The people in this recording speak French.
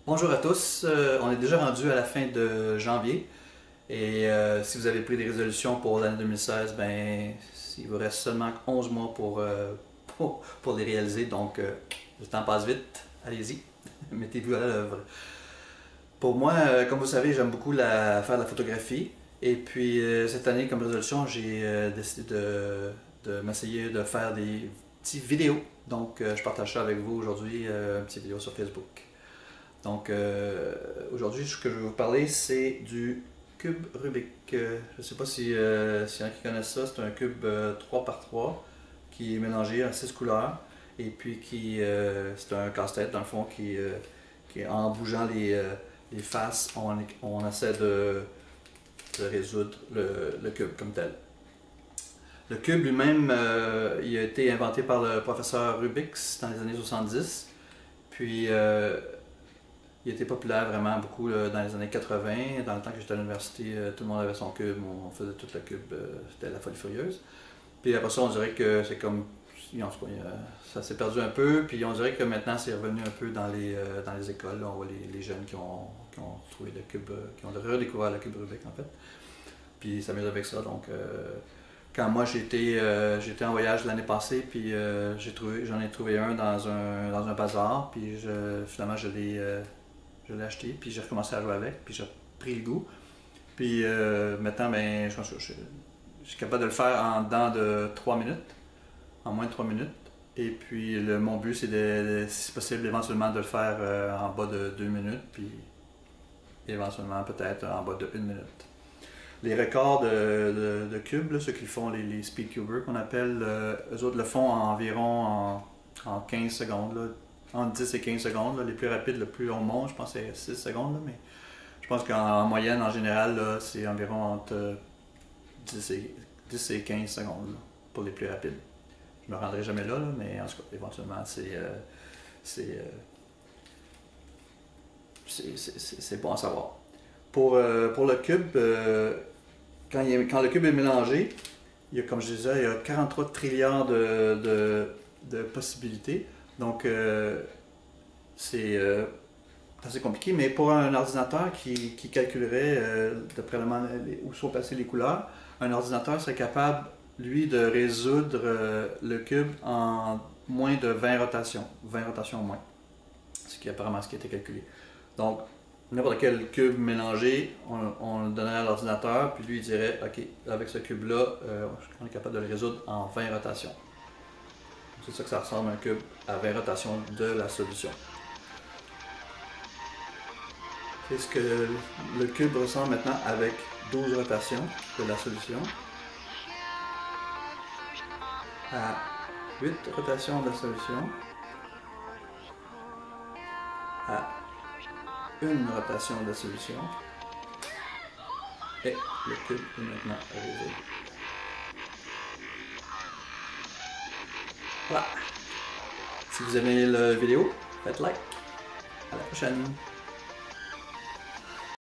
Bonjour à tous, on est déjà rendu à la fin de janvier et si vous avez pris des résolutions pour l'année 2016, ben il vous reste seulement 11 mois pour les réaliser, donc le temps passe vite, allez-y, mettez-vous à l'œuvre. Pour moi, comme vous savez, j'aime beaucoup faire de la photographie et puis cette année comme résolution, j'ai décidé de m'essayer de faire des petites vidéos, donc je partage ça avec vous aujourd'hui, une petite vidéo sur Facebook. Donc aujourd'hui, ce que je vais vous parler, c'est du cube Rubik. Je ne sais pas si y en a qui connaissent ça. C'est un cube 3 par 3 qui est mélangé en 6 couleurs. Et puis c'est un casse-tête dans le fond qui en bougeant les faces, on essaie de résoudre le cube comme tel. Le cube lui-même, il a été inventé par le professeur Rubix dans les années 70. Puis il était populaire vraiment beaucoup dans les années 80. Dans le temps que j'étais à l'université, tout le monde avait son cube, on faisait tout le cube, c'était la folie furieuse. Puis après ça, on dirait que c'est comme, en tout cas, ça s'est perdu un peu. Puis on dirait que maintenant, c'est revenu un peu dans les écoles. Là, on voit les jeunes qui ont trouvé le cube, qui ont redécouvert le cube Rubik en fait. Puis ils s'amusent avec ça. Donc, quand moi j'étais en voyage l'année passée, puis j'en ai trouvé un dans un bazar. Puis finalement, je l'ai acheté, puis j'ai recommencé à jouer avec, puis j'ai pris le goût. Puis maintenant, ben, je pense que je suis capable de le faire en dedans de 3 minutes, en moins de 3 minutes. Et puis mon but, c'est si possible, éventuellement de le faire en bas de 2 minutes, puis éventuellement peut-être en bas de 1 minute. Les records de cubes, là, ceux qui font les speedcubers qu'on appelle, eux autres le font environ en 15 secondes. Là, entre 10 et 15 secondes. Là, les plus rapides, le plus long monde, je pense que c'est 6 secondes. Là, mais je pense qu'en moyenne, en général, c'est environ entre 10 et 15 secondes là, pour les plus rapides. Je me rendrai jamais là, mais en tout cas, éventuellement, c'est bon à savoir. Pour le cube, quand le cube est mélangé, comme je disais, il y a 43 trilliards de possibilités. Donc, c'est assez compliqué, mais pour un ordinateur qui calculerait, d'après où sont passées les couleurs, un ordinateur serait capable, lui, de résoudre le cube en moins de 20 rotations. 20 rotations au moins. Ce qui est apparemment ce qui a été calculé. Donc, n'importe quel cube mélangé, on le donnerait à l'ordinateur, puis lui il dirait, OK, avec ce cube-là, on est capable de le résoudre en 20 rotations. C'est ça que ça ressemble à un cube à 20 rotations de la solution. C'est ce que le cube ressemble maintenant avec 12 rotations de la solution. À 8 rotations de la solution. À une rotation de la solution. Et le cube est maintenant résolu. Voilà. Si vous aimez la vidéo, faites like. À la prochaine.